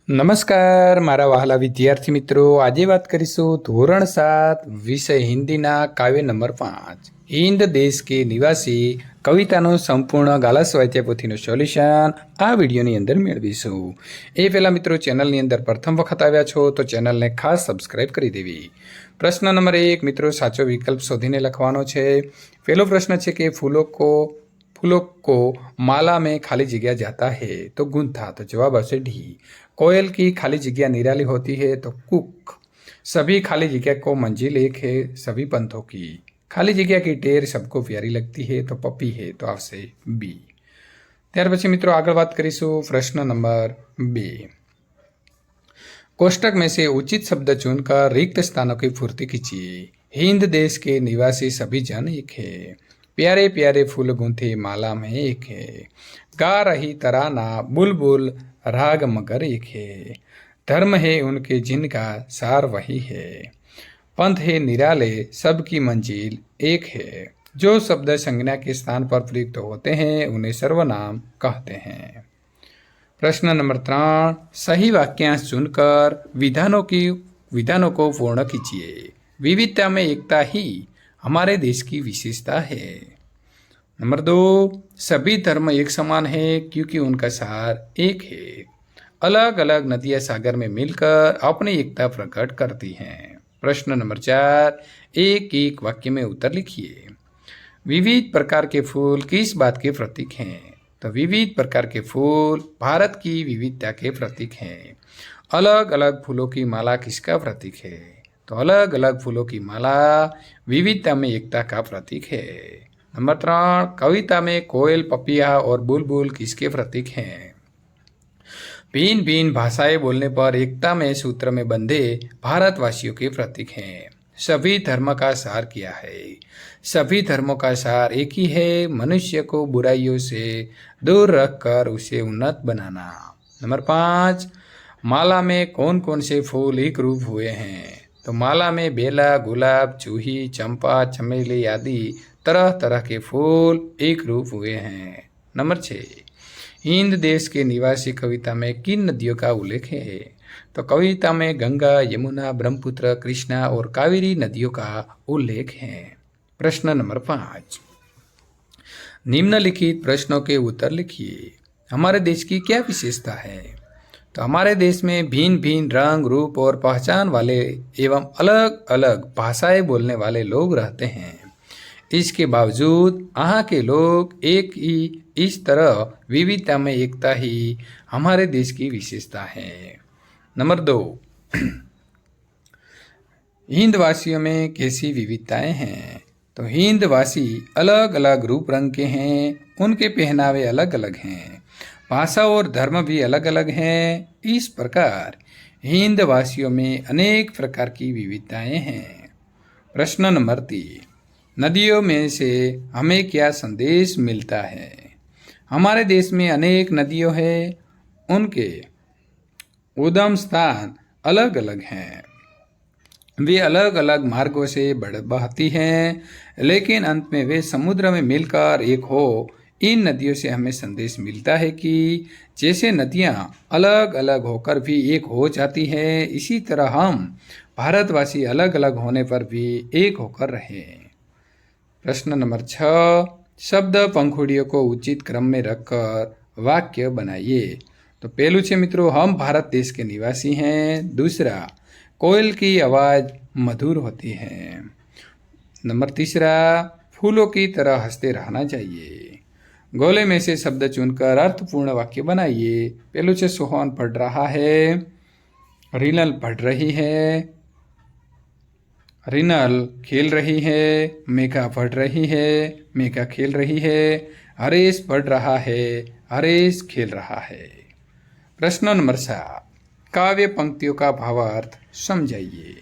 નમસ્કાર મારા વહાલા વિદ્યાર્થી મિત્રો, આજે વાત કરીશું ધોરણ 7 વિષય હિન્દીના કાવ્ય નંબર 5 હિન્દ દેશ કે નિવાસી કવિતાનું સંપૂર્ણ ગાલા સ્વાધ્યાય પોથીનું સોલ્યુશન આ વિડીયોની અંદર મેળવીશું। એ પહેલાં મિત્રો ચેનલની અંદર પ્રથમ વખત આવ્યા છો તો ચેનલને ખાસ સબસ્ક્રાઇબ કરી દેવી। પ્રશ્ન નંબર 1 મિત્રો સાચો વિકલ્પ શોધીને લખવાનો છે। પહેલો પ્રશ્ન છે કે फूलों को माला में खाली जगह जाता है तो गुण था, तो जवाब आवश्य डी। कोयल की खाली जगह निराली होती है तो कुक। सभी खाली जगह को मंजिल एक है सभी पंथों की। खाली जगह की टेर सबको प्यारी लगती है तो पपी है, तो आवश्य बी। ત્યાર પછી મિત્રો આગળ વાત કરીશું। પ્રશ્ન નંબર 2, कोष्टक में से उचित शब्द चुनकर रिक्त स्थानों की पूर्ति कीजिए। हिंद देश के निवासी सभी जन एक है, प्यारे प्यारे फूल गूंथे माला में एक है, गा रही तराना बुलबुल राग मगर एक है, धर्म है उनके जिनका सार वही है, पंथ है निराले सबकी मंजिल एक है। जो शब्द संज्ञा के स्थान पर प्रयुक्त होते हैं उन्हें सर्वनाम कहते हैं। प्रश्न नंबर 3, सही वाक्यांश चुनकर विधानों को पूर्ण कीजिए। विविधता में एकता ही हमारे देश की विशेषता है। नंबर 2, सभी धर्म एक समान है क्योंकि उनका सार एक है। अलग अलग नदियां सागर में मिलकर अपनी एकता प्रकट करती हैं। प्रश्न नंबर 4, एक एक वाक्य में उत्तर लिखिए। विविध प्रकार के फूल किस बात के प्रतीक हैं? तो विविध प्रकार के फूल भारत की विविधता के प्रतीक हैं। अलग अलग फूलों की माला किसका प्रतीक है? तो अलग अलग फूलों की माला विविधता में एकता का प्रतीक है। नंबर 3, कविता में कोयल पपिया और बुलबुल किसके प्रतीक हैं? भिन्न भिन्न भाषाएं बोलने पर एकता में सूत्र में बंधे भारतवासियों के प्रतीक हैं। सभी धर्म का सार क्या है? सभी धर्मों का सार एक ही है, मनुष्य को बुराइयों से दूर रखकर उसे उन्नत बनाना। नंबर 5, माला में कौन कौन से फूल एक रूप हुए हैं? तो माला में बेला, गुलाब, जूही, चंपा, चमेली आदि तरह तरह के फूल एक रूप हुए हैं। नंबर 6, हिंद देश के निवासी कविता में किन नदियों का उल्लेख है? तो कविता में गंगा, यमुना, ब्रह्मपुत्र, कृष्णा और कावेरी नदियों का उल्लेख है। प्रश्न नंबर 5, निम्नलिखित प्रश्नों के उत्तर लिखिए। हमारे देश की क्या विशेषता है? तो हमारे देश में भिन्न भिन्न रंग, रूप और पहचान वाले एवं अलग अलग भाषाएं बोलने वाले लोग रहते हैं। इसके बावजूद यहाँ के लोग एक ही, इस तरह विविधता में एकता ही हमारे देश की विशेषता है। नंबर 2, हिंदवासियों में कैसी विविधताएं हैं? तो हिंदवासी अलग अलग रूप रंग के हैं, उनके पहनावे अलग अलग हैं, भाषा और धर्म भी अलग अलग हैं। इस प्रकार हिंदवासियों में अनेक प्रकार की विविधताएं हैं। प्रश्न नंबर 3, नदियों में से हमें क्या संदेश मिलता है? हमारे देश में अनेक नदियों हैं, उनके उद्गम स्थान अलग अलग हैं, वे अलग अलग मार्गों से बहती हैं, लेकिन अंत में वे समुद्र में मिलकर एक हो। इन नदियों से हमें संदेश मिलता है कि जैसे नदियाँ अलग अलग होकर भी एक हो जाती हैं, इसी तरह हम भारतवासी अलग अलग होने पर भी एक होकर रहें। प्रश्न नंबर 6, शब्द पंखुड़ियों को उचित क्रम में रखकर वाक्य बनाइए। तो पहलू छे मित्रों, हम भारत देश के निवासी हैं। दूसरा, कोयल की आवाज़ मधुर होती है। नंबर 3, फूलों की तरह हंसते रहना चाहिए। गोले में से शब्द चुनकर अर्थपूर्ण वाक्य बनाइए। पहलू से सोहन पढ़ रहा है, रिनल पढ़ रही है, रिनल खेल रही है, मेघा पढ़ रही है, मेघा खेल रही है, हरेश पढ़ रहा है, हरेश खेल रहा है। प्रश्न नंबर 7, काव्य पंक्तियों का भावार्थ समझाइए।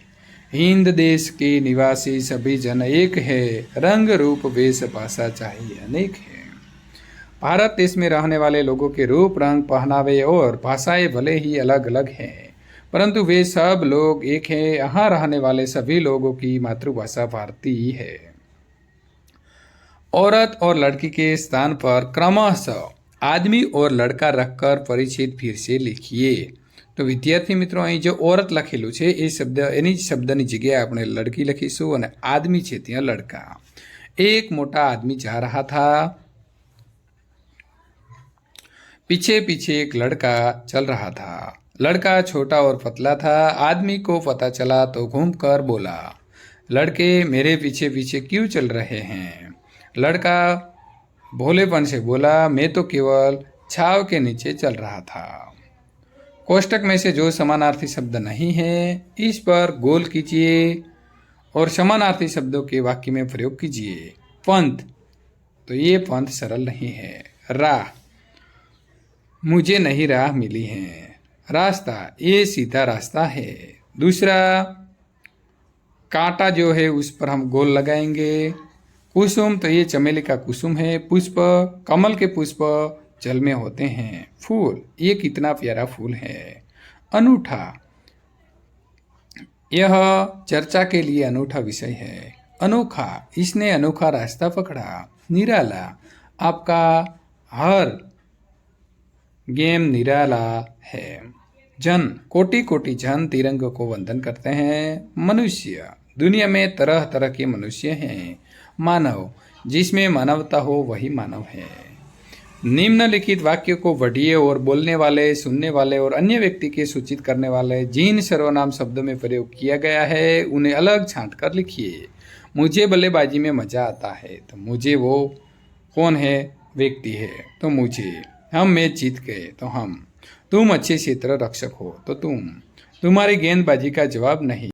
हिंद देश के निवासी सभी जन एक है, रंग रूप वेश भाषा चाहिए अनेक है। भारत देश में रहने वाले लोगों के रूप, रंग, पहनावे और भाषाएं भले ही अलग अलग हैं, परंतु वे सब लोग एक हैं। यहाँ रहने वाले सभी लोगों की मातृभाषा भारतीय है। औरत और लड़की के स्थान पर क्रमशः आदमी और लड़का रखकर परिचित फिर से लिखिए। તો વિદ્યાર્થી મિત્રો અહીં જો ઓરત લખેલું છે એ શબ્દ એની શબ્દની જગ્યાએ આપણે લડકી લખીશું અને આદમી છે ત્યાં લડકા. एक मोटा आदमी जा रहा था. पीछे पीछे एक लड़का चल रहा था. लड़का छोटा और पतला था. आदमी को पता चला तो घूमकर बोला, लड़के मेरे पीछे पीछे क्यों चल रहे हैं? लड़का भोलेपन से बोला, मैं तो केवल छाव के नीचे चल रहा था. कोष्टक में से जो समानार्थी शब्द नहीं है इस पर गोल कीजिए और समानार्थी शब्दों के वाक्य में प्रयोग कीजिए. पंथ, तो ये पंथ सरल नहीं है. राह, मुझे नहीं राह मिली है. रास्ता, ये सीधा रास्ता है. दूसरा, कांटा जो है उस पर हम गोल लगाएंगे. कुसुम, तो ये चमेली का कुसुम है. पुष्प, कमल के पुष्प जल में होते हैं. फूल, ये कितना प्यारा फूल है. अनूठा, यह चर्चा के लिए अनूठा विषय है. अनोखा, इसने अनोखा रास्ता पकड़ा. निराला, आपका हर गेम निराला है. जन, कोटि कोटि जन तिरंगे को वंदन करते हैं. मनुष्य, दुनिया में तरह तरह के मनुष्य हैं. मानव, जिसमें मानवता हो वही मानव है. निम्नलिखित वाक्य को पढ़िए और बोलने वाले, सुनने वाले और अन्य व्यक्ति के सूचित करने वाले जिन सर्वनाम शब्दों में प्रयोग किया गया है उन्हें अलग छांट कर लिखिए. मुझे बल्लेबाजी में मजा आता है, तो मुझे वो कौन है? व्यक्ति है, तो मुझे. हम मैच जीत गए, तो हम. तुम अच्छे क्षेत्र रक्षक हो, तो तुम. तुम्हारी गेंदबाजी का जवाब नहीं.